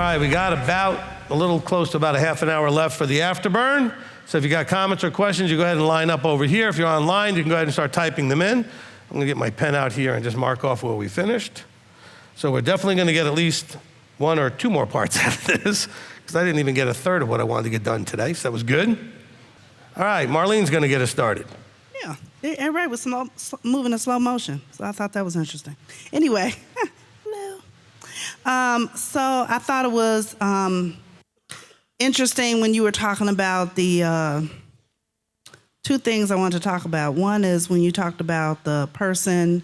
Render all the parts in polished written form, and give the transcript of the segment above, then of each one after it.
right, we got about a little close to about a half an hour left for the Afterburn. So if you got comments or questions, you go ahead and line up over here. If you're online, you can go ahead and start typing them in. I'm gonna get my pen out here and just mark off where we finished. So we're definitely gonna get at least one or two more parts out of this, because I didn't even get a third of what I wanted to get done today, so that was good. All right, Marlene's gonna get us started. Yeah, everybody was moving in slow motion, so I thought that was interesting. Anyway, hello. So I thought it was interesting when you were talking about the two things I wanted to talk about. One is when you talked about the person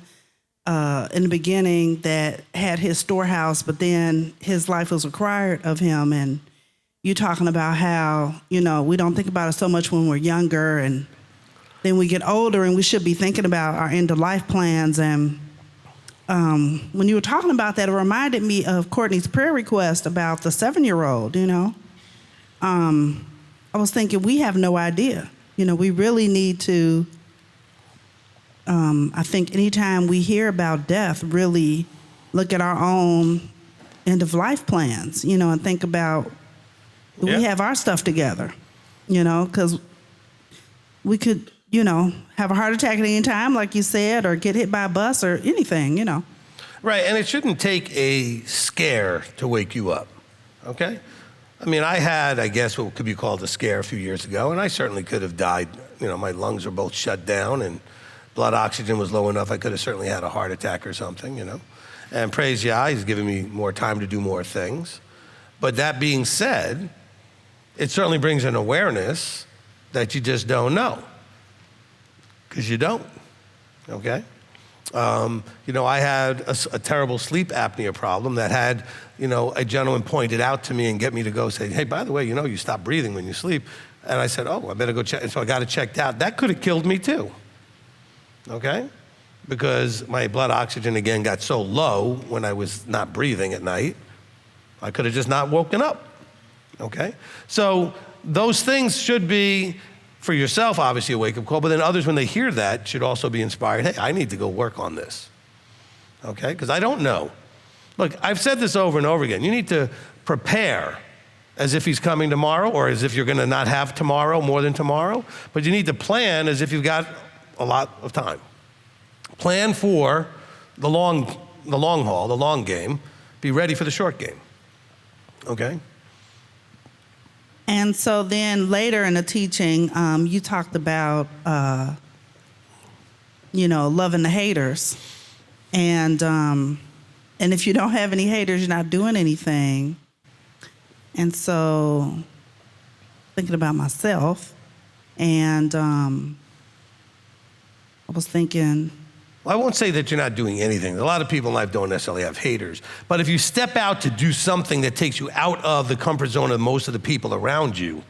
in the beginning that had his storehouse, but then his life was required of him, and you talking about how, you know, we don't think about it so much when we're younger, and then we get older and we should be thinking about our end of life plans. And when you were talking about that, it reminded me of Courtney's prayer request about the 7-year-old, you know. I was thinking, we have no idea. You know, we really need to, I think anytime we hear about death, really look at our own end of life plans, you know, and think about, do we have our stuff together? You know, because we could, you know, have a heart attack at any time, like you said, or get hit by a bus or anything, you know. Right, and it shouldn't take a scare to wake you up, okay? I mean, I had, I guess, what could be called a scare a few years ago, and I certainly could have died. You know, my lungs were both shut down, and blood oxygen was low enough. I could have certainly had a heart attack or something, you know. And praise Yah, he's given me more time to do more things. But that being said, it certainly brings an awareness that you just don't know, because you don't, okay? You know, I had a terrible sleep apnea problem that had, you know, a gentleman pointed out to me and get me to go say, hey, by the way, you know, you stop breathing when you sleep. And I said, oh, I better go check. And so I got it checked out. That could have killed me too, okay? Because my blood oxygen, again, got so low when I was not breathing at night, I could have just not woken up, okay? So those things should be, for yourself, obviously, a wake-up call, but then others, when they hear that, should also be inspired. Hey, I need to go work on this, okay? Because I don't know. Look, I've said this over and over again. You need to prepare as if he's coming tomorrow, or as if you're gonna not have tomorrow, more than tomorrow, but you need to plan as if you've got a lot of time. Plan for the long haul, the long game. Be ready for the short game, okay? And so then later in the teaching, you talked about, you know, loving the haters. And if you don't have any haters, you're not doing anything. And so thinking about myself, and I was thinking, well, I won't say that you're not doing anything. A lot of people in life don't necessarily have haters. But if you step out to do something that takes you out of the comfort zone of most of the people around you,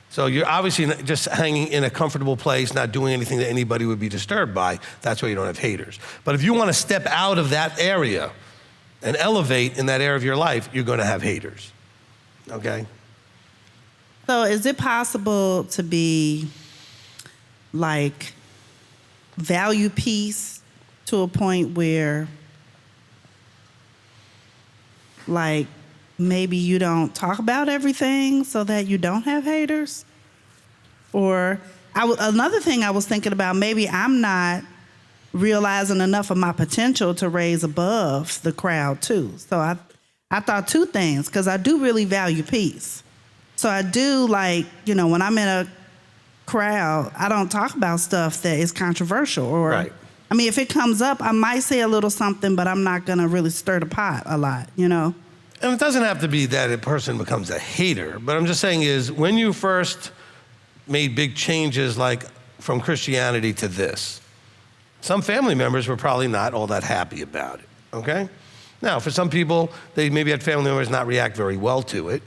so you're obviously just hanging in a comfortable place, not doing anything that anybody would be disturbed by, that's why you don't have haters. But if you want to step out of that area and elevate in that area of your life, you're going to have haters, okay? so is it possible to be like, value peace to a point where, like, maybe you don't talk about everything so that you don't have haters? Or another thing I was thinking about, maybe I'm not realizing enough of my potential to raise above the crowd too. So I thought two things, because I do really value peace. So I do, like, you know, when I'm in a crowd, I don't talk about stuff that is controversial, or right. I mean, if it comes up, I might say a little something, but I'm not gonna really stir the pot a lot, you know? And it doesn't have to be that a person becomes a hater, but I'm just saying is, when you first made big changes, like from Christianity to this, some family members were probably not all that happy about it, okay? Now, for some people, they maybe had family members not react very well to it,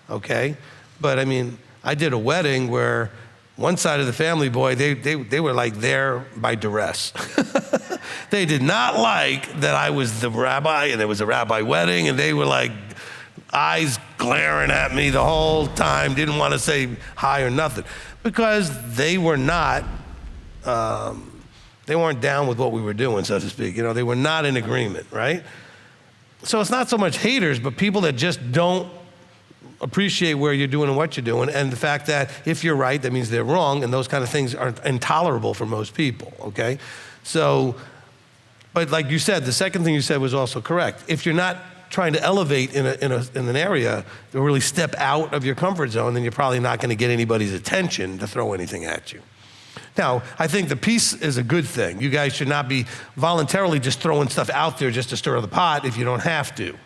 okay? But I mean, I did a wedding where one side of the family, boy, they were like there by duress. They did not like that I was the rabbi and there was a rabbi wedding, and they were like eyes glaring at me the whole time, didn't want to say hi or nothing, because they were not, they weren't down with what we were doing, so to speak. You know, they were not in agreement, right? So it's not so much haters, but people that just don't appreciate where you're doing and what you're doing, and the fact that if you're right, that means they're wrong, and those kind of things are intolerable for most people, okay? So, but like you said, the second thing you said was also correct. If you're not trying to elevate in an area to really step out of your comfort zone, then you're probably not going to get anybody's attention to throw anything at you. Now, I think the peace is a good thing. You guys should not be voluntarily just throwing stuff out there just to stir the pot if you don't have to.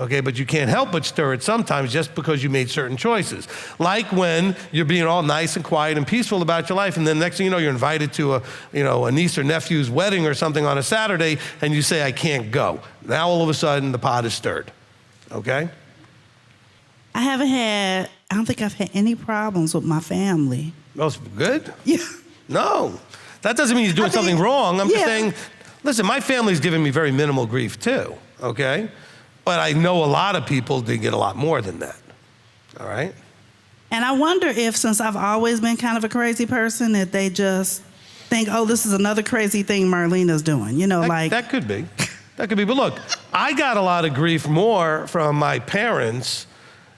Okay, but you can't help but stir it sometimes just because you made certain choices. Like when you're being all nice and quiet and peaceful about your life, and then next thing you know, you're invited to a niece or nephew's wedding or something on a Saturday, and you say, I can't go. Now all of a sudden, the pot is stirred, okay? I don't think I've had any problems with my family. That's good? Yeah. No, that doesn't mean you're doing something wrong. I'm just yeah. saying, listen, my family's giving me very minimal grief too, okay? But I know a lot of people that get a lot more than that, all right? And I wonder if, since I've always been kind of a crazy person, that they just think, oh, this is another crazy thing Marlena's doing, That could be. That could be. But look, I got a lot of grief more from my parents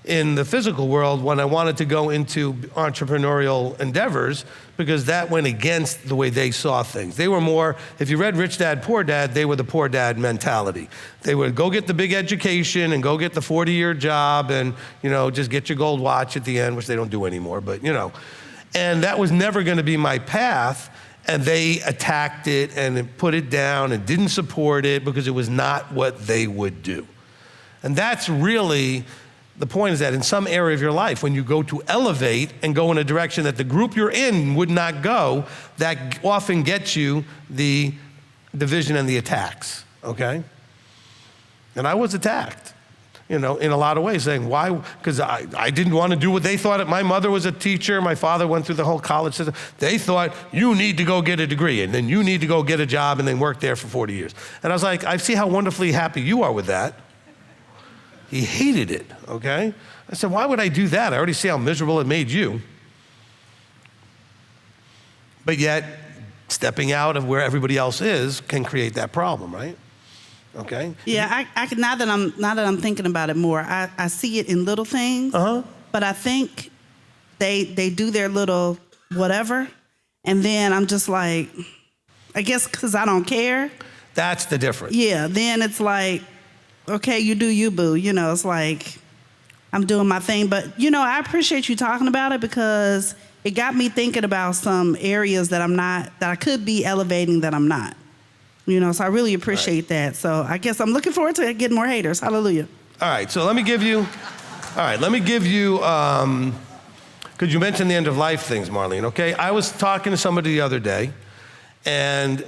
in the physical world when I wanted to go into entrepreneurial endeavors, because that went against the way they saw things. They were more, if you read Rich Dad, Poor Dad, they were the poor dad mentality. They would go get the big education and go get the 40-year job and, just get your gold watch at the end, which they don't do anymore, but, And that was never gonna be my path, and they attacked it and put it down and didn't support it because it was not what they would do. And that's really, the point is that in some area of your life, when you go to elevate and go in a direction that the group you're in would not go, that often gets you the division and the attacks, okay? And I was attacked, in a lot of ways, saying, why? Because I didn't want to do what they thought. My mother was a teacher. My father went through the whole college system. They thought, you need to go get a degree, and then you need to go get a job and then work there for 40 years. And I was like, I see how wonderfully happy you are with that. He hated it, okay? I said, why would I do that? I already see how miserable it made you. But yet, stepping out of where everybody else is can create that problem, right? Okay? Yeah, I now that I'm thinking about it more, I see it in little things. But I think they do their little whatever, and then I'm just like, I guess because I don't care. That's the difference. Yeah, then it's like, okay, you do you, boo. It's like, I'm doing my thing. But, I appreciate you talking about it, because it got me thinking about some areas that I could be elevating that I'm not. So I really appreciate that. So I guess I'm looking forward to getting more haters. Hallelujah. All right, so let me give you, because you mentioned the end of life things, Marlene, okay? I was talking to somebody the other day, and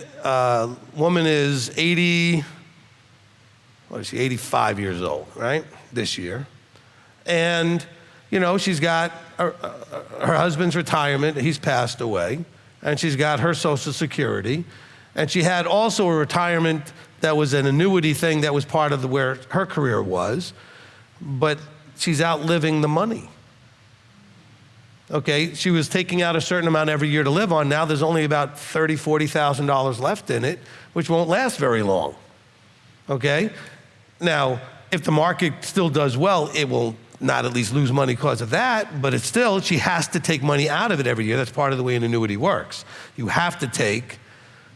woman is 85 years old, right? This year. And, she's got her husband's retirement, he's passed away, and she's got her Social Security. And she had also a retirement that was an annuity thing that was part of where her career was, but she's outliving the money. Okay, she was taking out a certain amount every year to live on. Now there's only about $30,000, $40,000 left in it, which won't last very long. Okay? Now, if the market still does well, it will not at least lose money because of that, but it's still, she has to take money out of it every year. That's part of the way an annuity works. You have to take,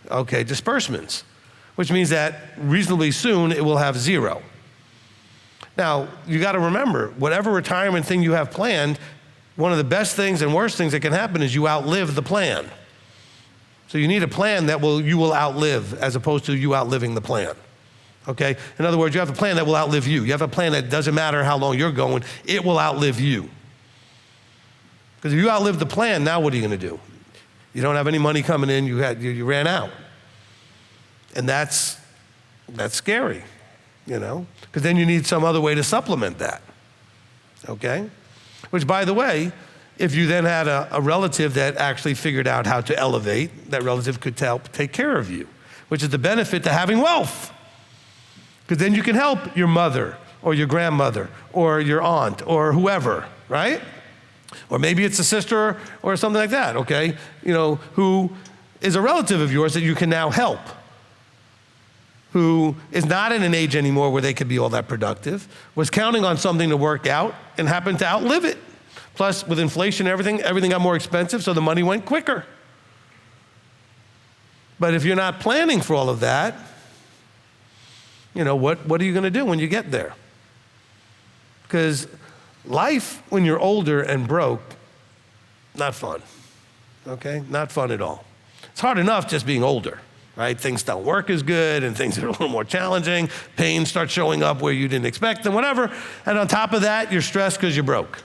disbursements, which means that reasonably soon it will have zero. Now, you got to remember, whatever retirement thing you have planned, one of the best things and worst things that can happen is you outlive the plan. So you need a plan that you will outlive, as opposed to you outliving the plan. Okay? In other words, you have a plan that will outlive you. You have a plan that doesn't matter how long you're going, it will outlive you. Because if you outlive the plan, now what are you going to do? You don't have any money coming in, you ran out. And that's scary, because then you need some other way to supplement that, okay? Which, by the way, if you then had a relative that actually figured out how to elevate, that relative could help take care of you, which is the benefit to having wealth. Because then you can help your mother or your grandmother or your aunt or whoever, right? Or maybe it's a sister or something like that, okay? Who is a relative of yours that you can now help. who is not in an age anymore where they could be all that productive, was counting on something to work out and happened to outlive it. Plus, with inflation and everything got more expensive, so the money went quicker. But if you're not planning for all of that, what are you going to do when you get there? Because life, when you're older and broke, not fun, okay? Not fun at all. It's hard enough just being older, right? Things don't work as good and things are a little more challenging. Pain starts showing up where you didn't expect them, whatever. And on top of that, you're stressed because you're broke.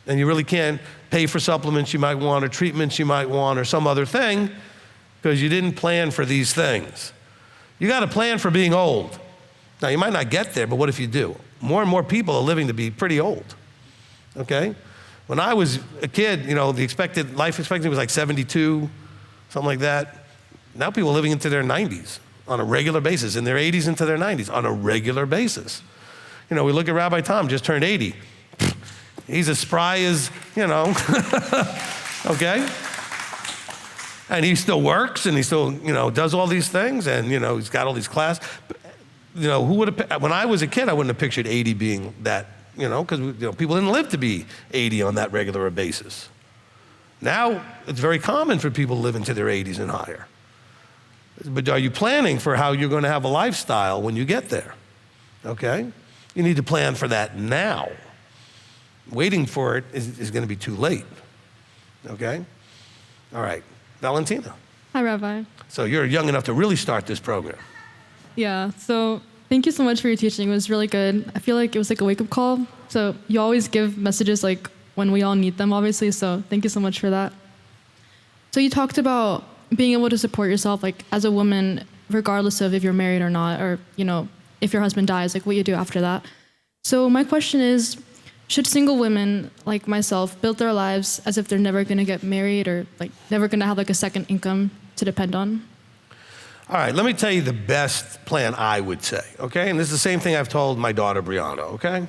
And you really can't pay for supplements you might want or treatments you might want or some other thing because you didn't plan for these things. You got to plan for being old. Now, you might not get there, but what if you do? More and more people are living to be pretty old, okay? When I was a kid, the life expectancy was like 72, something like that. Now people are living into their 90s on a regular basis, in their 80s into their 90s on a regular basis. We look at Rabbi Tom, just turned 80. He's as spry as, okay? And he still works and he still, does all these things and, he's got all these classes. Who would have, when I was a kid, I wouldn't have pictured 80 being that, because people didn't live to be 80 on that regular basis. Now, it's very common for people to live into their 80s and higher. But are you planning for how you're going to have a lifestyle when you get there? Okay? You need to plan for that now. Waiting for it is going to be too late. Okay? All right. Valentina. Hi, Rabbi. So you're young enough to really start this program. Yeah, so thank you so much for your teaching. It was really good. I feel like it was like a wake-up call. So you always give messages like when we all need them, obviously, so thank you so much for that. So you talked about being able to support yourself, like as a woman, regardless of if you're married or not, or, if your husband dies, like what you do after that. So my question is, should single women like myself build their lives as if they're never gonna get married or like never gonna have like a second income to depend on? All right, let me tell you the best plan I would say, okay? And this is the same thing I've told my daughter, Brianna, okay?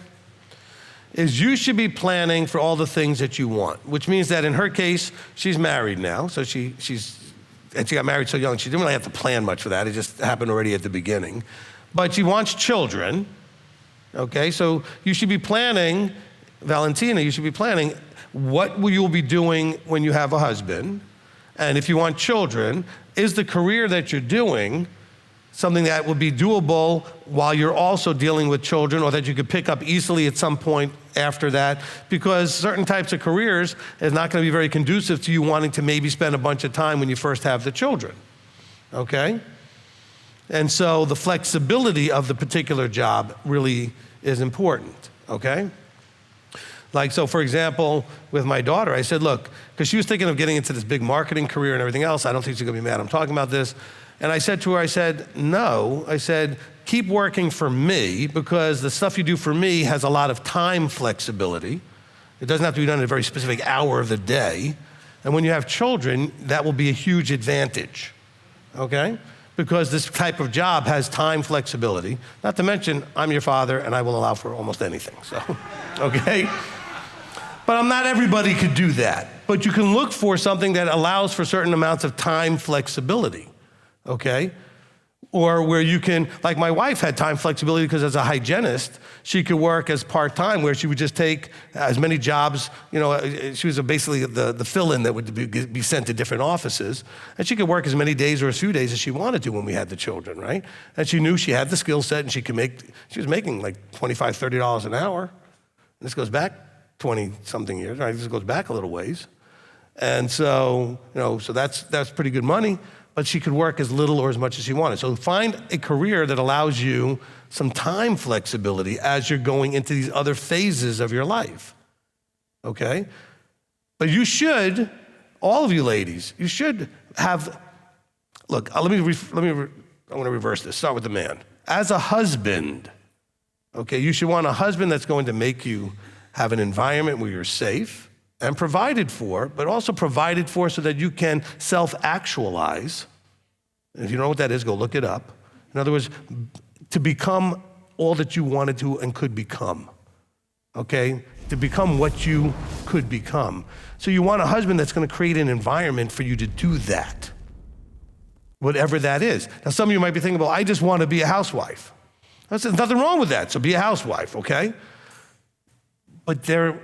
Is you should be planning for all the things that you want, which means that in her case, she's married now, so she got married so young, she didn't really have to plan much for that. It just happened already at the beginning. But she wants children, okay? So you should be planning, Valentina, you should be planning what will you be doing when you have a husband, and if you want children, is the career that you're doing something that will be doable while you're also dealing with children or that you could pick up easily at some point after that? Because certain types of careers is not going to be very conducive to you wanting to maybe spend a bunch of time when you first have the children, okay? And so the flexibility of the particular job really is important, okay? Like, so for example, with my daughter, I said, look, because she was thinking of getting into this big marketing career and everything else. I don't think she's gonna be mad I'm talking about this. And I said to her, no, keep working for me because the stuff you do for me has a lot of time flexibility. It doesn't have to be done at a very specific hour of the day. And when you have children, that will be a huge advantage, okay? Because this type of job has time flexibility. Not to mention, I'm your father and I will allow for almost anything, so, okay? But not everybody could do that. But you can look for something that allows for certain amounts of time flexibility, okay? Or where you can, like my wife had time flexibility because as a hygienist, she could work as part-time where she would just take as many jobs, she was basically the fill-in that would be sent to different offices. And she could work as many days or as few days as she wanted to when we had the children, right? And she knew she had the skill set and she was making like $25, $30 an hour. And this goes back 20-something years, right? This goes back a little ways. And so, so that's pretty good money, but she could work as little or as much as she wanted. So find a career that allows you some time flexibility as you're going into these other phases of your life, okay? But you should, all of you ladies, you should have, look, I want to reverse this, start with the man. As a husband, okay, you should want a husband that's going to make you have an environment where you're safe and provided for, but also provided for so that you can self-actualize. And if you don't know what that is, go look it up. In other words, to become all that you wanted to and could become, okay? To become what you could become. So you want a husband that's gonna create an environment for you to do that. whatever that is. Now, some of you might be thinking, well, I just want to be a housewife. There's nothing wrong with that, so be a housewife, okay? But there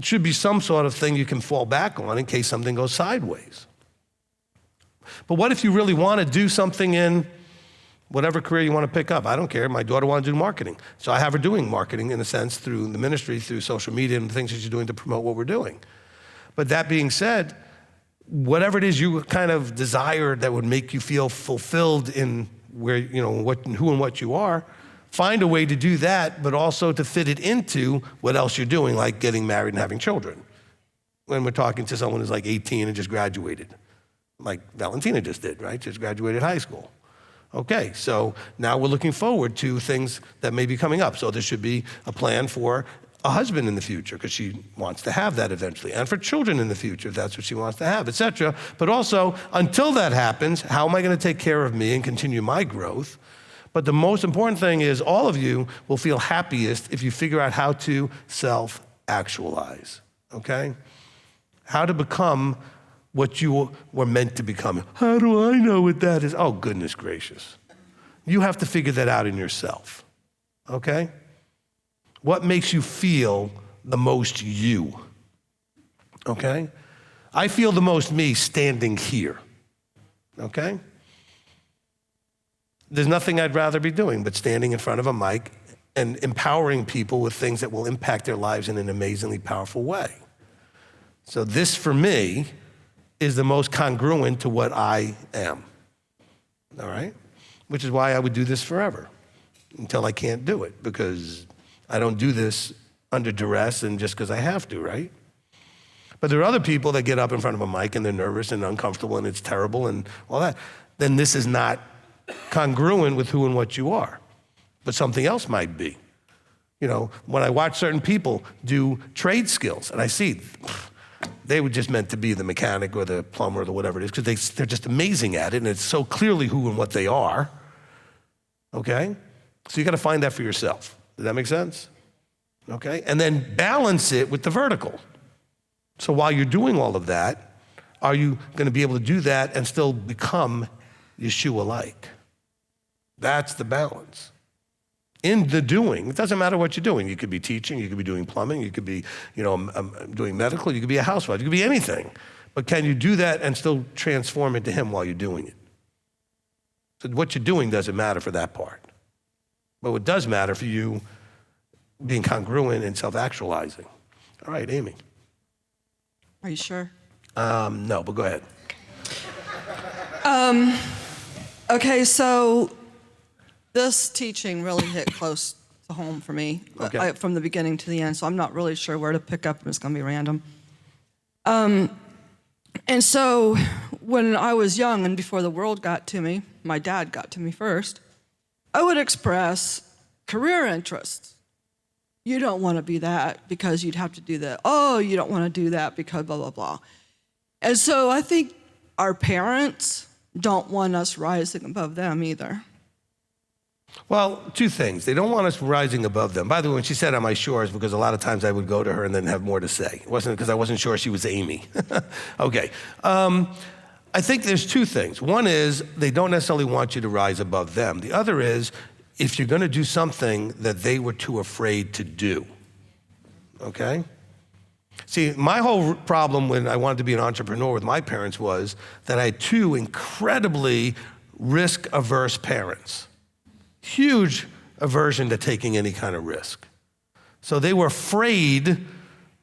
should be some sort of thing you can fall back on in case something goes sideways. But what if you really want to do something in whatever career you want to pick up? I don't care. My daughter wanted to do marketing. So I have her doing marketing in a sense through the ministry, through social media and the things that she's doing to promote what we're doing. But that being said, whatever it is you kind of desire that would make you feel fulfilled in where, you know, who and what you are, find a way to do that, but also to fit it into what else you're doing, like getting married and having children. When we're talking to someone who's like 18 and just graduated, like Valentina just did, right? Just graduated high school. Okay, so now we're looking forward to things that may be coming up. So there should be a plan for a husband in the future, because she wants to have that eventually, and for children in the future, if that's what she wants to have, et cetera. But also, until that happens, how am I going to take care of me and continue my growth? But the most important thing is all of you will feel happiest if you figure out how to self-actualize, okay? How to become what you were meant to become. How do I know what that is? Oh, goodness gracious. You have to figure that out in yourself, okay? What makes you feel the most you, okay? I feel the most me standing here, okay? There's nothing I'd rather be doing but standing in front of a mic and empowering people with things that will impact their lives in an amazingly powerful way. So this, for me, is the most congruent to what I am, all right? Which is why I would do this forever until I can't do it, because I don't do this under duress and just because I have to, right? But there are other people that get up in front of a mic and they're nervous and uncomfortable and it's terrible and all that. Then this is not congruent with who and what you are. But something else might be. You know, when I watch certain people do trade skills and I see they were just meant to be the mechanic or the plumber or whatever it is, because they're just amazing at it and it's so clearly who and what they are, okay? So you got to find that for yourself. Does that make sense? Okay, and then balance it with the vertical. So while you're doing all of that, are you going to be able to do that and still become Yeshua-like? That's the balance. In the doing, it doesn't matter what you're doing. You could be teaching, you could be doing plumbing, you could be, doing medical, you could be a housewife, you could be anything. But can you do that and still transform into Him while you're doing it? So what you're doing doesn't matter for that part. But what does matter for you being congruent and self-actualizing. All right, Amy. Are you sure? No, but go ahead. Okay, so this teaching really hit close to home for me, Okay. from the beginning to the end, so I'm not really sure where to pick up. It's going to be random. And so when I was young and before the world got to me, my dad got to me first, I would express career interests. You don't want to be that because you'd have to do that. Oh, you don't want to do that because blah, blah, blah. And so I think our parents don't want us rising above them either. Well, two things. They don't want us rising above them. By the way, when she said, am I sure, it's because a lot of times I would go to her and then have more to say. It wasn't because I wasn't sure she was Amy. Okay. I think there's two things. One is they don't necessarily want you to rise above them. The other is if you're going to do something that they were too afraid to do, okay? See, my whole problem when I wanted to be an entrepreneur with my parents was that I had two incredibly risk-averse parents. Huge aversion to taking any kind of risk. So they were afraid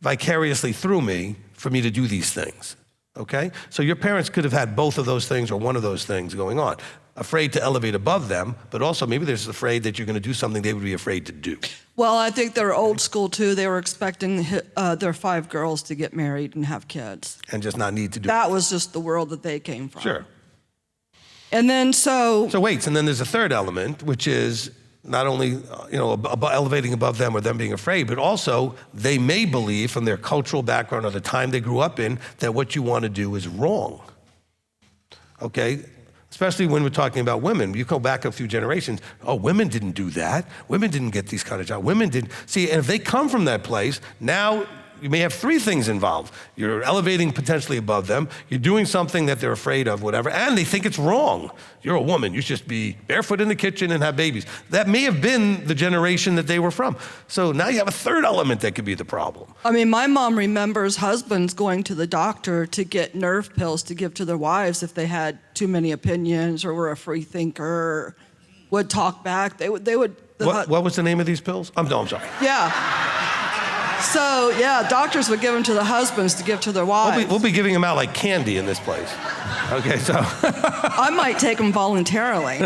vicariously through me for me to do these things. Okay? So your parents could have had both of those things or one of those things going on. Afraid to elevate above them, but also maybe they're just afraid that you're going to do something they would be afraid to do. Well, I think they're old school too. They were expecting their 5 girls to get married and have kids. And just not need to do That was just the world that they came from. Sure. And then So wait, and then there's a third element, which is not only elevating above them or them being afraid, but also they may believe from their cultural background or the time they grew up in that what you want to do is wrong. Okay? Especially when we're talking about women. You go back a few generations, oh, women didn't do that. Women didn't get these kind of jobs. Women didn't. See, and if they come from that place, now you may have three things involved. You're elevating potentially above them, you're doing something that they're afraid of, whatever, and they think it's wrong. You're a woman, you should just be barefoot in the kitchen and have babies. That may have been the generation that they were from. So now you have a third element that could be the problem. I mean, my mom remembers husbands going to the doctor to get nerve pills to give to their wives if they had too many opinions or were a free thinker or would talk back. They would. What was the name of these pills? I'm sorry. Yeah. So, yeah, doctors would give them to the husbands to give to their wives. We'll be giving them out like candy in this place. Okay, so. I might take them voluntarily.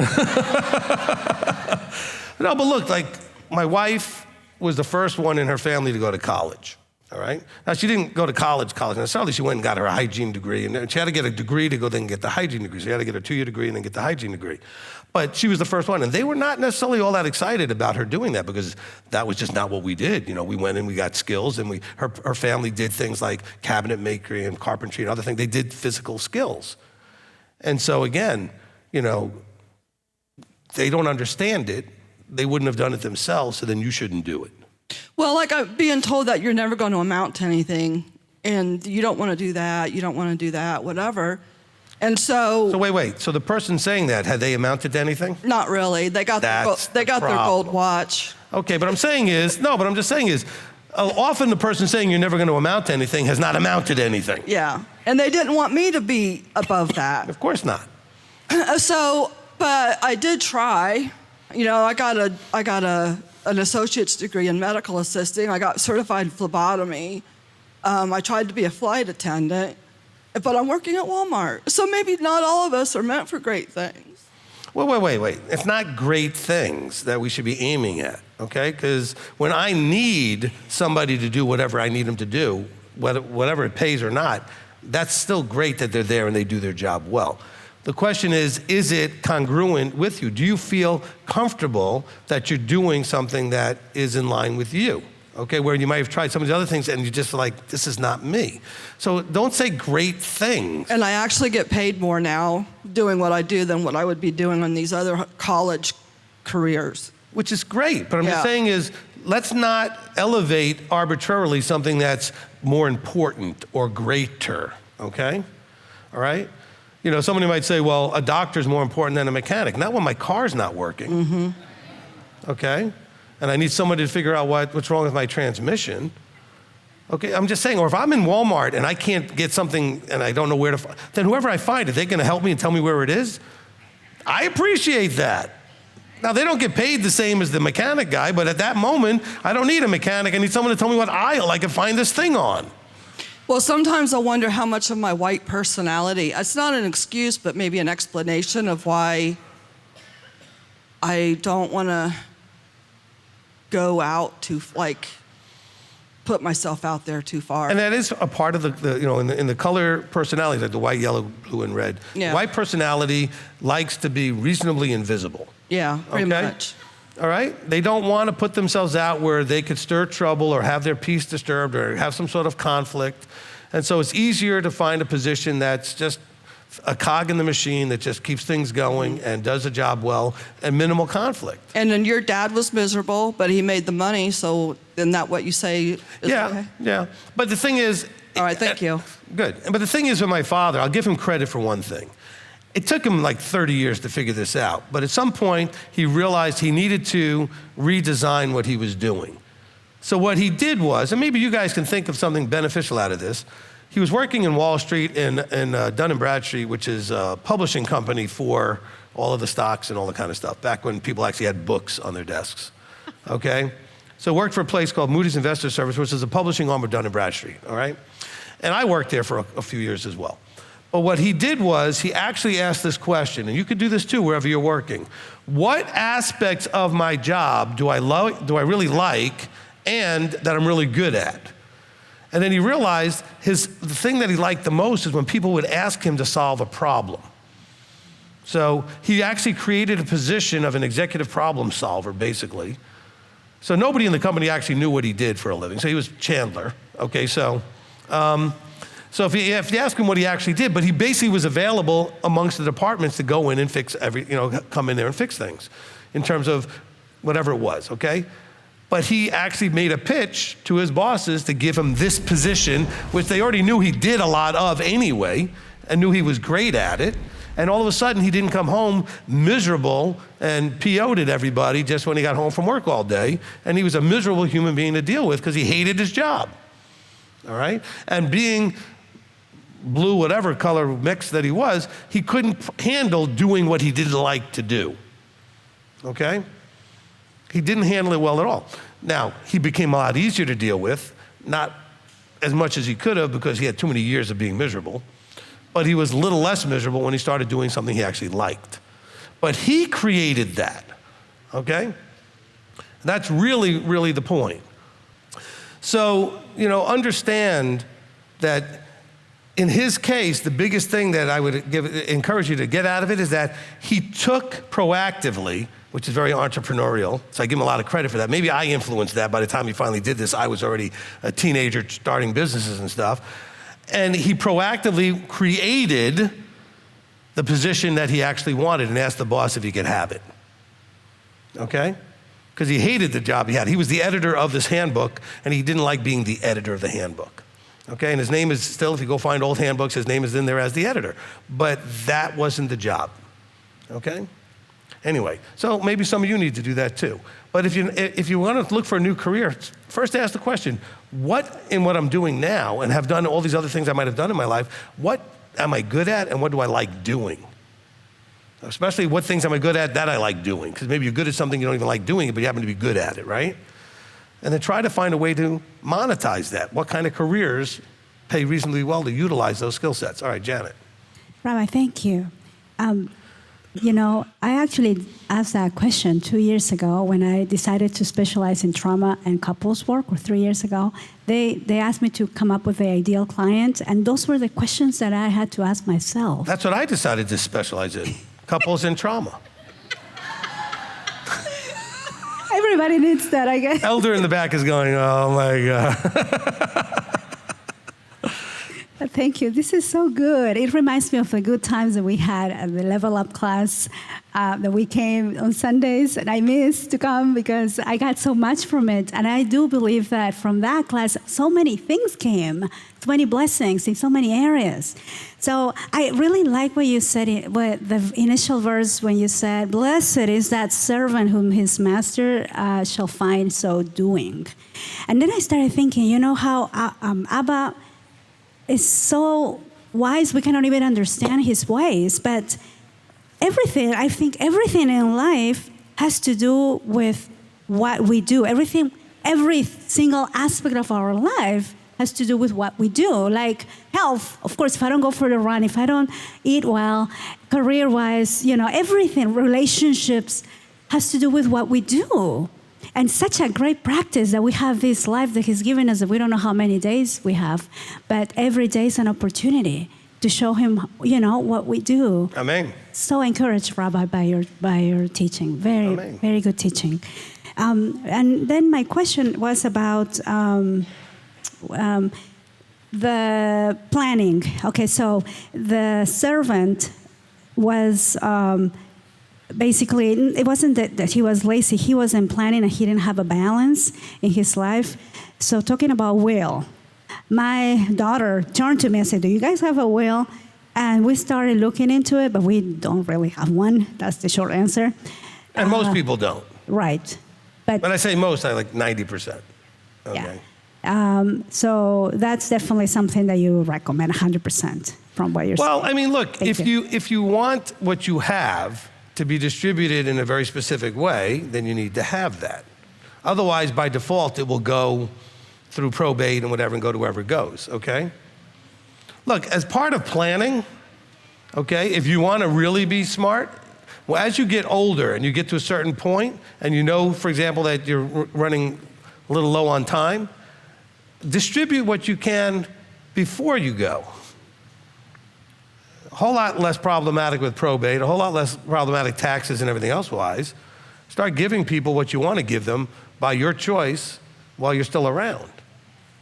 No, but look, like my wife was the first one in her family to go to college. All right. Now she didn't go to college necessarily. She went and got her hygiene degree, and she had to get a degree to go then get the hygiene degree. So she had to get a 2-year degree and then get the hygiene degree. But she was the first one, and they were not necessarily all that excited about her doing that because that was just not what we did. You know, we went and we got skills, and her family did things like cabinet making and carpentry and other things. They did physical skills, and so again, you know, they don't understand it. They wouldn't have done it themselves, so then you shouldn't do it. Well, like being told that you're never going to amount to anything, and you don't want to do that, you don't want to do that, whatever. And so. So wait. So the person saying that, had they amounted to anything? Not really. They got their gold watch. Okay, but I'm just saying is, often the person saying you're never going to amount to anything has not amounted to anything. Yeah, and they didn't want me to be above that. Of course not. So, but I did try. You know, I got an associate's degree in medical assisting. I got certified phlebotomy. I tried to be a flight attendant, but I'm working at Walmart. So maybe not all of us are meant for great things. Well, wait. It's not great things that we should be aiming at, okay? Because when I need somebody to do whatever I need them to do, whatever it pays or not, that's still great that they're there and they do their job well. The question is it congruent with you? Do you feel comfortable that you're doing something that is in line with you? Okay, where you might have tried some of the other things and you're just like, this is not me. So don't say great things. And I actually get paid more now doing what I do than what I would be doing on these other college careers. Which is great, but I'm just saying is, let's not elevate arbitrarily something that's more important or greater, okay? All right? You know, somebody might say, well, a doctor's more important than a mechanic. Not when my car's not working, okay? And I need somebody to figure out what's wrong with my transmission. Okay, I'm just saying, or if I'm in Walmart and I can't get something and I don't know where to find, then whoever I find, if they're gonna help me and tell me where it is, I appreciate that. Now, they don't get paid the same as the mechanic guy, but at that moment, I don't need a mechanic. I need someone to tell me what aisle I can find this thing on. Well, sometimes I wonder how much of my white personality, it's not an excuse, but maybe an explanation of why I don't want to go out to, like, put myself out there too far. And that is a part of the you know, in the color personality, like the white, yellow, blue, and red. Yeah. White personality likes to be reasonably invisible. Yeah, pretty much. All right? They don't want to put themselves out where they could stir trouble or have their peace disturbed or have some sort of conflict. And so it's easier to find a position that's just a cog in the machine that just keeps things going and does the job well and minimal conflict. And then your dad was miserable, but he made the money, so isn't that what you say is okay? Yeah. But the thing is... All right, thank you. Good. But the thing is with my father, I'll give him credit for one thing. It took him like 30 years to figure this out. But at some point, he realized he needed to redesign what he was doing. So what he did was, and maybe you guys can think of something beneficial out of this, he was working in Wall Street in Dun & Bradstreet, which is a publishing company for all of the stocks and all the kind of stuff, back when people actually had books on their desks, okay? So worked for a place called Moody's Investor Service, which is a publishing arm of Dun & Bradstreet, all right? And I worked there for a few years as well. But what he did was he actually asked this question, and you could do this too wherever you're working. What aspects of my job do I really like and that I'm really good at? And then he realized the thing that he liked the most is when people would ask him to solve a problem. So he actually created a position of an executive problem solver, basically. So nobody in the company actually knew what he did for a living. So he was Chandler, okay, so if you ask him what he actually did, but he basically was available amongst the departments to go in and fix come in there and fix things in terms of whatever it was, okay? But he actually made a pitch to his bosses to give him this position, which they already knew he did a lot of anyway, and knew he was great at it. And all of a sudden, he didn't come home miserable and PO'd at everybody just when he got home from work all day. And he was a miserable human being to deal with because he hated his job, all right? And being blue, whatever color mix that he was, he couldn't handle doing what he didn't like to do, okay? He didn't handle it well at all. Now, he became a lot easier to deal with, not as much as he could have because he had too many years of being miserable, but he was a little less miserable when he started doing something he actually liked. But he created that, okay? That's really, really the point. So, understand that in his case, the biggest thing that I would encourage you to get out of it is that he took proactively, which is very entrepreneurial, so I give him a lot of credit for that. Maybe I influenced that. By the time he finally did this, I was already a teenager starting businesses and stuff. And he proactively created the position that he actually wanted and asked the boss if he could have it, okay? Because he hated the job he had. He was the editor of this handbook, and he didn't like being the editor of the handbook, okay? And his name is still, if you go find old handbooks, his name is in there as the editor. But that wasn't the job, okay? Anyway, so maybe some of you need to do that too. But if you want to look for a new career, first ask the question, what in what I'm doing now and have done all these other things I might have done in my life, what am I good at and what do I like doing? Especially what things am I good at that I like doing? Because maybe you're good at something you don't even like doing, but you happen to be good at it, right? And then try to find a way to monetize that. What kind of careers pay reasonably well to utilize those skill sets? All right, Janet. Rabbi, thank you. I actually asked that question 2 years ago when I decided to specialize in trauma and couples work, or 3 years ago. They asked me to come up with the ideal client, and those were the questions that I had to ask myself. That's what I decided to specialize in, couples and trauma. Everybody needs that, I guess. Elder in the back is going, oh my God. Thank you. This is so good. It reminds me of the good times that we had at the Level Up class that we came on Sundays, and I missed to come because I got so much from it. And I do believe that from that class, so many things came, so many blessings in so many areas. So I really like what you said, what the initial verse when you said, blessed is that servant whom his master shall find so doing. And then I started thinking, how Abba is so wise, we cannot even understand his ways. But I think everything in life has to do with what we do. Every single aspect of our life has to do with what we do. Like health, of course, if I don't go for the run, if I don't eat well, career-wise, everything, relationships, has to do with what we do. And such a great practice that we have this life that he's given us that we don't know how many days we have, but every day is an opportunity to show him, what we do. Amen. So encouraged, Rabbi, by your teaching. Very, Amen. Very good teaching. And then my question was about the planning. Okay, so the servant was... basically, it wasn't that he was lazy. He wasn't planning and he didn't have a balance in his life. So talking about will, my daughter turned to me and said, do you guys have a will? And we started looking into it, but we don't really have one. That's the short answer. And most people don't. Right. But When I say most, I like 90%. Okay. yeah. So that's definitely something that you recommend 100% from what you're saying. Well, I mean, look, Thank if you want what you have to be distributed in a very specific way, then you need to have that. Otherwise, by default, it will go through probate and whatever and go to wherever it goes, okay? Look, as part of planning, okay, if you want to really be smart, well, as you get older and you get to a certain point and you know, for example, that you're running a little low on time, distribute what you can before you go. A whole lot less problematic with probate, a whole lot less problematic taxes and everything else wise. Start giving people what you want to give them by your choice while you're still around.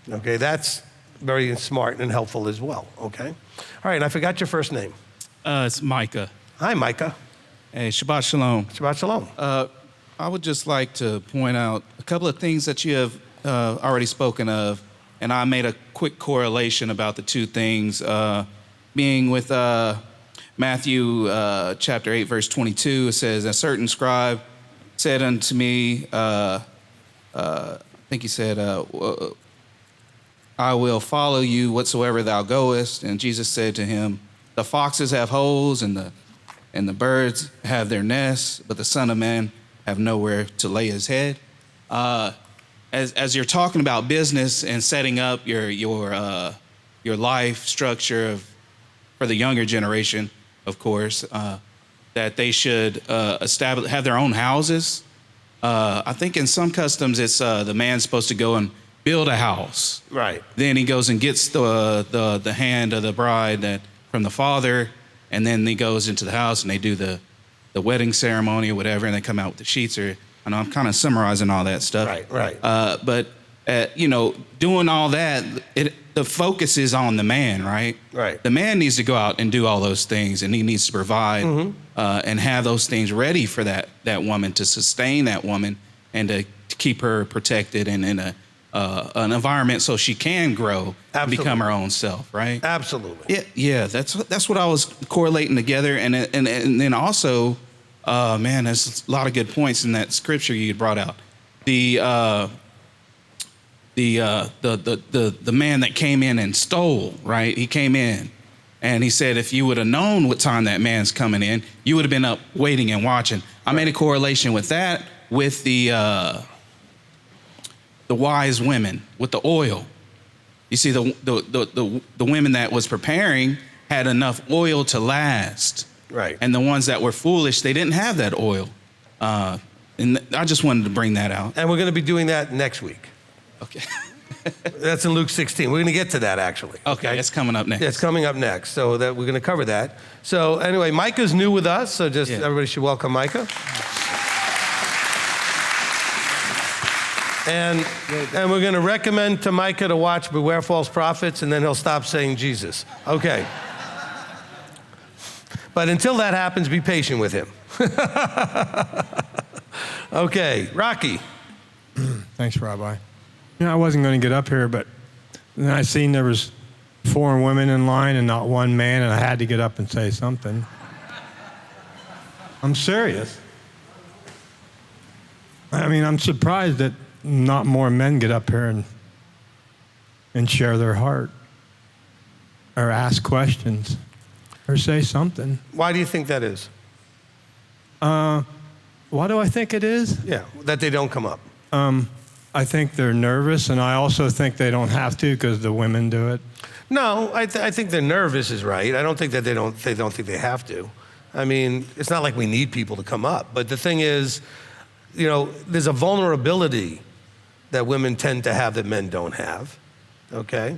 Okay, that's very smart and helpful as well, okay? All right, and I forgot your first name. It's Micah. Hi, Micah. Hey, Shabbat Shalom. Shabbat Shalom. I would just like to point out a couple of things that you have already spoken of, and I made a quick correlation about the two things, being with Matthew chapter 8, verse 22. It says, a certain scribe said unto me, I think he said, I will follow you whatsoever thou goest. And Jesus said to him, the foxes have holes and the birds have their nests, but the Son of Man have nowhere to lay his head. As you're talking about business and setting up your life structure for the younger generation, of course, that they should have their own houses. I think in some customs, it's the man's supposed to go and build a house. Right. Then he goes and gets the hand of the bride from the father, and then he goes into the house and they do the wedding ceremony or whatever, and they come out with the sheets. I know I'm kind of summarizing all that stuff. Right. But doing all that, the focus is on the man, right? Right. The man needs to go out and do all those things, and he needs to provide and have those things ready for that woman, to sustain that woman and to keep her protected and in an environment so she can grow and become her own self, right? Absolutely. Yeah. That's what I was correlating together, and then also, man, there's a lot of good points in that scripture you brought out. The man that came in and stole, right? He came in and he said, if you would have known what time that man's coming in, you would have been up waiting and watching. I made a correlation with that, with the wise women, with the oil. You see, the women that was preparing had enough oil to last. Right. And the ones that were foolish, they didn't have that oil. And I just wanted to bring that out. And we're going to be doing that next week. Okay. That's in Luke 16. We're going to get to that, actually. Okay, it's coming up next. Yeah, it's coming up next, so that we're going to cover that. So anyway, Micah's new with us, so everybody should welcome Micah. And we're going to recommend to Micah to watch Beware False Prophets, and then he'll stop saying Jesus. Okay. But until that happens, be patient with him. Okay, Rocky. Thanks, Rabbi. I wasn't going to get up here, but then I seen there was 4 women in line and not one man, and I had to get up and say something. I'm serious. I mean, I'm surprised that not more men get up here and share their heart or ask questions or say something. Why do you think that is? Why do I think it is? Yeah, that they don't come up. I think they're nervous, and I also think they don't have to because the women do it. No, I think they're nervous is right. I don't think that they don't think they have to. I mean, it's not like we need people to come up. But the thing is, there's a vulnerability that women tend to have that men don't have, okay?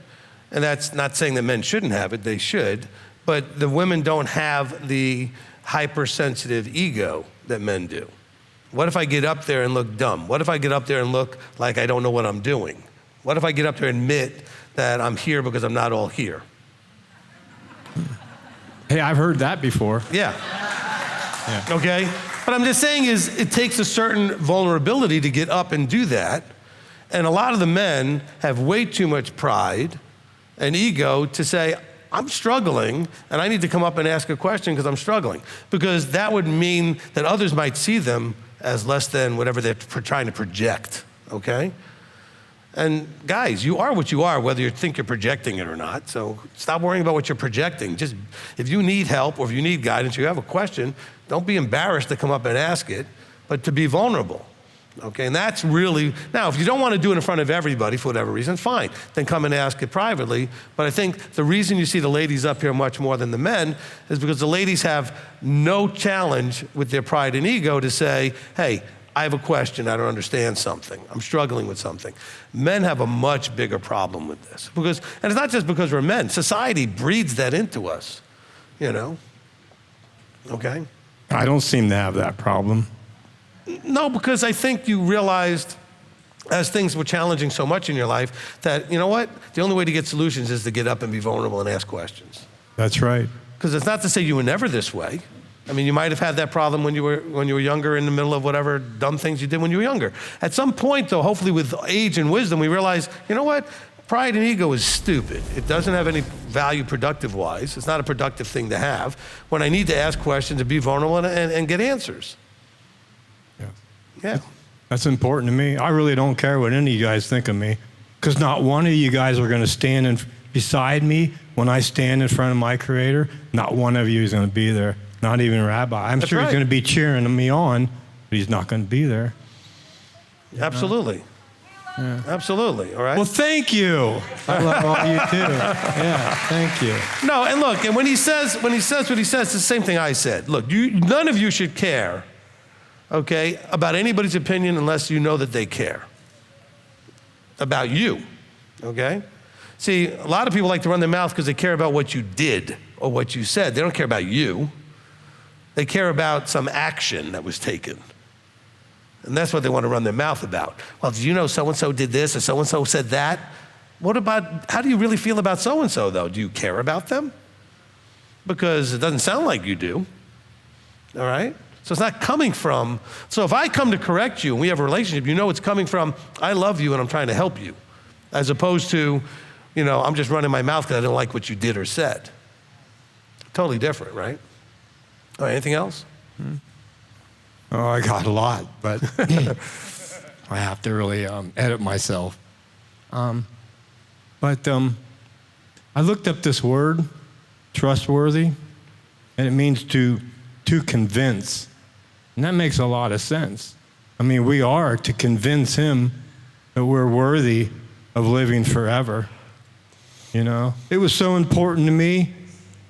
And that's not saying that men shouldn't have it, they should, but the women don't have the hypersensitive ego that men do. What if I get up there and look dumb? What if I get up there and look like I don't know what I'm doing? What if I get up there and admit that I'm here because I'm not all here? Hey, I've heard that before. Yeah. Okay? But I'm just saying it takes a certain vulnerability to get up and do that. And a lot of the men have way too much pride and ego to say, I'm struggling, and I need to come up and ask a question because I'm struggling. Because that would mean that others might see them as less than whatever they're trying to project, okay? And guys, you are what you are, whether you think you're projecting it or not. So stop worrying about what you're projecting. Just, if you need help or if you need guidance, you have a question, don't be embarrassed to come up and ask it, but to be vulnerable. Okay, and that's really, now if you don't want to do it in front of everybody for whatever reason, fine, then come and ask it privately. But I think the reason you see the ladies up here much more than the men is because the ladies have no challenge with their pride and ego to say, hey, I have a question, I don't understand something, I'm struggling with something. Men have a much bigger problem with this. And it's not just because we're men, society breeds that into us, okay? I don't seem to have that problem. No, because I think you realized as things were challenging so much in your life that, you know what? The only way to get solutions is to get up and be vulnerable and ask questions. That's right. Because it's not to say you were never this way. I mean, you might have had that problem when you were younger, in the middle of whatever dumb things you did when you were younger. At some point, though, hopefully with age and wisdom, we realize, you know what? Pride and ego is stupid. It doesn't have any value productive-wise. It's not a productive thing to have when I need to ask questions and be vulnerable and get answers. Yeah. That's important to me. I really don't care what any of you guys think of me, because not one of you guys are going to stand beside me when I stand in front of my Creator. Not one of you is going to be there, not even Rabbi. I'm sure he's going to be cheering me on, but he's not going to be there. Absolutely. Yeah. Absolutely, all right? Well, thank you. I love all you too. Yeah, thank you. No, and look, and when he says what he says, it's the same thing I said. Look, none of you should care, okay, about anybody's opinion unless you know that they care about you, okay? See, a lot of people like to run their mouth because they care about what you did or what you said. They don't care about you. They care about some action that was taken. And that's what they want to run their mouth about. Well, did you know so-and-so did this or so-and-so said that? How do you really feel about so-and-so, though? Do you care about them? Because it doesn't sound like you do, all right? So it's not coming from, so if I come to correct you and we have a relationship, you know it's coming from, I love you and I'm trying to help you, as opposed to, I'm just running my mouth because I don't like what you did or said. Totally different, right? All right, anything else? Oh, I got a lot, but I have to really edit myself. But I looked up this word, trustworthy, and it means to convince. And that makes a lot of sense. I mean, we are to convince him that we're worthy of living forever. It was so important to me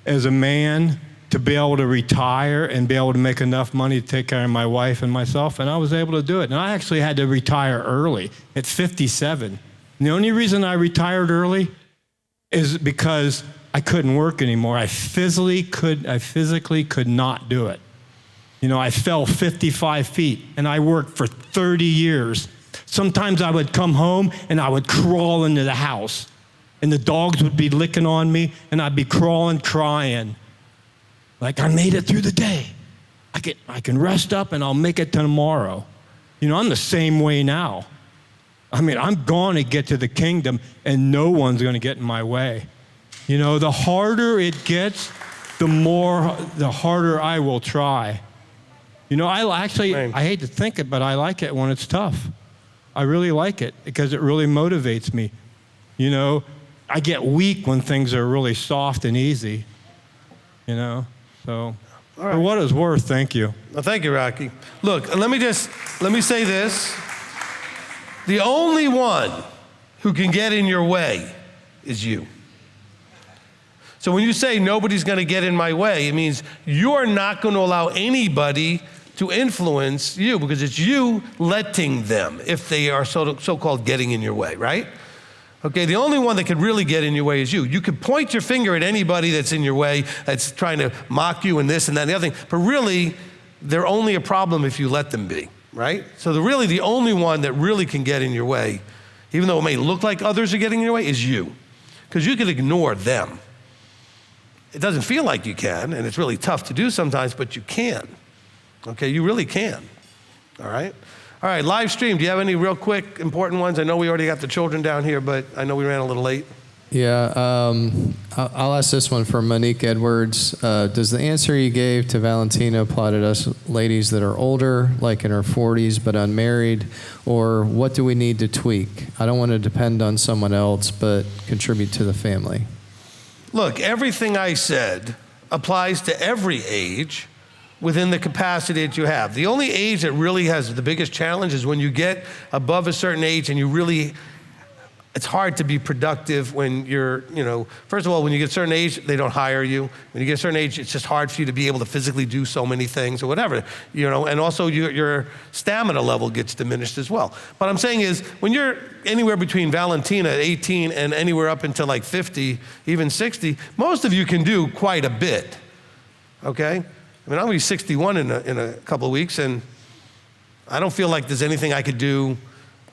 as a man to be able to retire and be able to make enough money to take care of my wife and myself, and I was able to do it. And I actually had to retire early at 57. And the only reason I retired early is because I couldn't work anymore. I physically could not do it. I fell 55 feet, and I worked for 30 years. Sometimes I would come home, and I would crawl into the house, and the dogs would be licking on me, and I'd be crawling, crying. Like, I made it through the day. I can rest up and I'll make it to tomorrow. I'm the same way now. I mean, I'm going to get to the kingdom and no one's going to get in my way. The harder it gets, the harder I will try. I hate to think it, but I like it when it's tough. I really like it because it really motivates me. I get weak when things are really soft and easy, So, right. For what it's worth, thank you. Well, thank you, Rocky. Look, let me say this. The only one who can get in your way is you. So when you say nobody's going to get in my way, it means you're not going to allow anybody to influence you because it's you letting them if they are so-called getting in your way, right? Okay, the only one that could really get in your way is you. You could point your finger at anybody that's in your way, that's trying to mock you and this and that and the other thing, but really, they're only a problem if you let them be, right? So the only one that really can get in your way, even though it may look like others are getting in your way, is you. Because you can ignore them. It doesn't feel like you can, and it's really tough to do sometimes, but you can. Okay, you really can, all right? All right, live stream, do you have any real quick, important ones? I know we already got the children down here, but I know we ran a little late. Yeah, I'll ask this one for Monique Edwards. Does the answer you gave to Valentina apply to us ladies that are older, like in our 40s, but unmarried? Or what do we need to tweak? I don't want to depend on someone else, but contribute to the family. Look, everything I said applies to every age within the capacity that you have. The only age that really has the biggest challenge is when you get above a certain age and it's hard to be productive when you're, first of all, when you get a certain age, they don't hire you. When you get a certain age, it's just hard for you to be able to physically do so many things or whatever, and also your stamina level gets diminished as well. What I'm saying is, when you're anywhere between Valentina at 18 and anywhere up until like 50, even 60, most of you can do quite a bit, okay? I'm going to be 61 in a couple of weeks, and I don't feel like there's anything I could do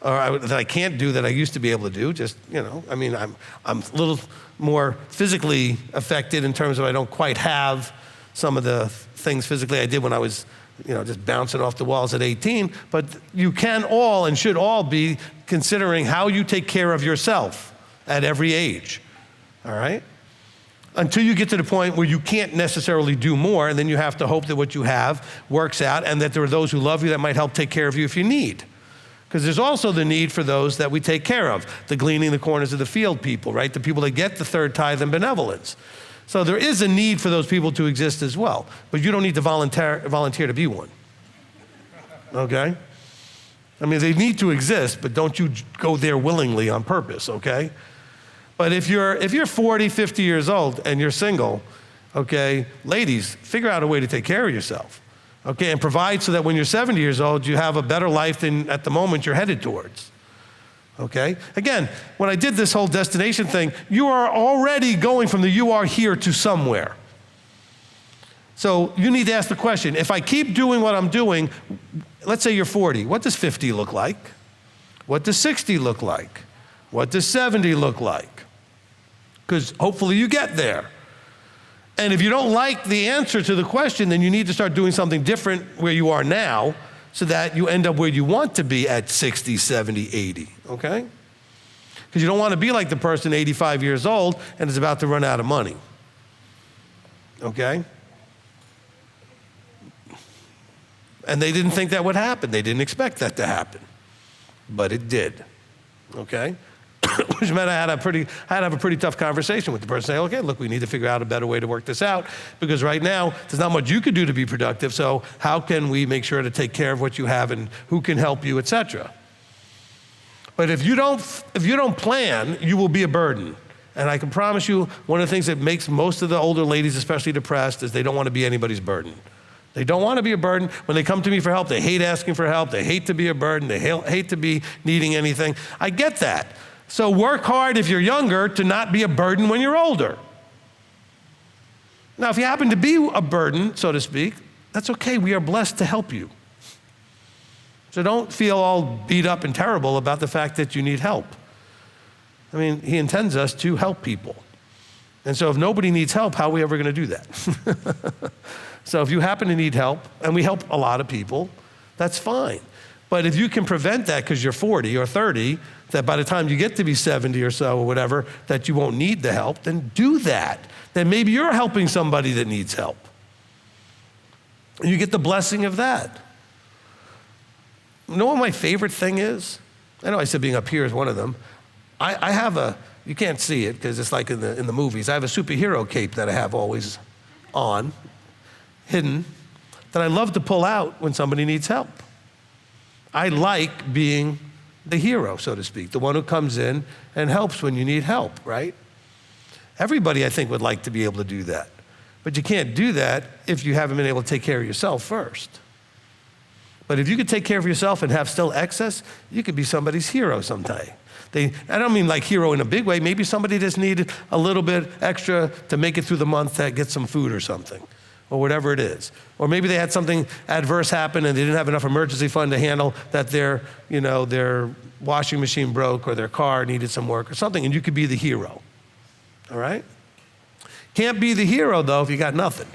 or that I can't do that I used to be able to do. Just, I'm a little more physically affected in terms of I don't quite have some of the things physically I did when I was, just bouncing off the walls at 18, but you can all and should all be considering how you take care of yourself at every age, all right? Until you get to the point where you can't necessarily do more, and then you have to hope that what you have works out and that there are those who love you that might help take care of you if you need. Because there's also the need for those that we take care of, the gleaning the corners of the field people, right? The people that get the third tithe and benevolence. So there is a need for those people to exist as well, but you don't need to volunteer to be one, okay? I mean, they need to exist, but don't you go there willingly on purpose, okay? But if you're 40, 50 years old and you're single, okay, ladies, figure out a way to take care of yourself, okay, and provide so that when you're 70 years old, you have a better life than at the moment you're headed towards, okay? Again, when I did this whole destination thing, you are already going from the you are here to somewhere. So you need to ask the question, if I keep doing what I'm doing, let's say you're 40, what does 50 look like? What does 60 look like? What does 70 look like? Because hopefully you get there. And if you don't like the answer to the question, then you need to start doing something different where you are now so that you end up where you want to be at 60, 70, 80, okay? Because you don't want to be like the person 85 years old and is about to run out of money, okay? And they didn't think that would happen. They didn't expect that to happen, but it did, okay? Which meant I had to have a pretty tough conversation with the person, say, okay, look, we need to figure out a better way to work this out, because right now, there's not much you could do to be productive, so how can we make sure to take care of what you have and who can help you, et cetera. But if you don't plan, you will be a burden. And I can promise you, one of the things that makes most of the older ladies especially depressed is they don't want to be anybody's burden. They don't want to be a burden. When they come to me for help, they hate asking for help. They hate to be a burden. They hate to be needing anything. I get that. So work hard if you're younger to not be a burden when you're older. Now, if you happen to be a burden, so to speak, that's okay. We are blessed to help you. So don't feel all beat up and terrible about the fact that you need help. I mean, he intends us to help people. And so if nobody needs help, how are we ever going to do that? So if you happen to need help, and we help a lot of people, that's fine. But if you can prevent that because you're 40 or 30, that by the time you get to be 70 or so or whatever, that you won't need the help, then do that. Then maybe you're helping somebody that needs help. And you get the blessing of that. You know what my favorite thing is? I know I said being up here is one of them. I have you can't see it because it's like in the movies, I have a superhero cape that I have always on, hidden, that I love to pull out when somebody needs help. I like being the hero, so to speak, the one who comes in and helps when you need help, right? Everybody, I think, would like to be able to do that. But you can't do that if you haven't been able to take care of yourself first. But if you could take care of yourself and have still excess, you could be somebody's hero someday. I don't mean like hero in a big way. Maybe somebody just needed a little bit extra to make it through the month to get some food or something, or whatever it is. Or maybe they had something adverse happen and they didn't have enough emergency fund to handle that their washing machine broke or their car needed some work or something, and you could be the hero, all right? Can't be the hero, though, if you got nothing.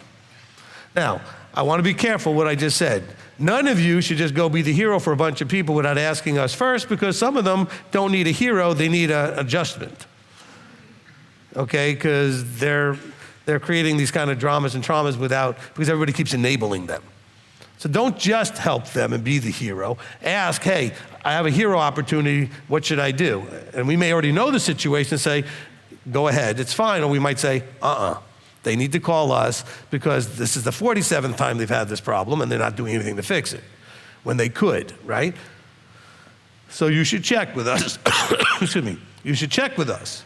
Now, I want to be careful what I just said. None of you should just go be the hero for a bunch of people without asking us first, because some of them don't need a hero, they need an adjustment, okay? Because they're creating these kind of dramas and traumas because everybody keeps enabling them. So don't just help them and be the hero. Ask, hey, I have a hero opportunity, what should I do? And we may already know the situation and say, go ahead, it's fine. Or we might say, they need to call us because this is the 47th time they've had this problem and they're not doing anything to fix it when they could, right? So you should check with us, excuse me, you should check with us,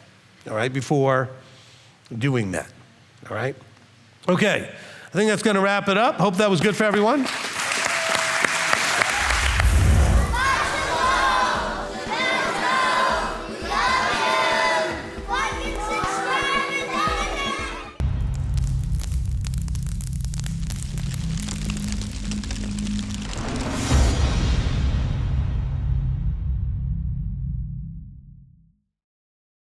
all right, before doing that, all right? Okay, I think that's gonna wrap it up. Hope that was good for everyone.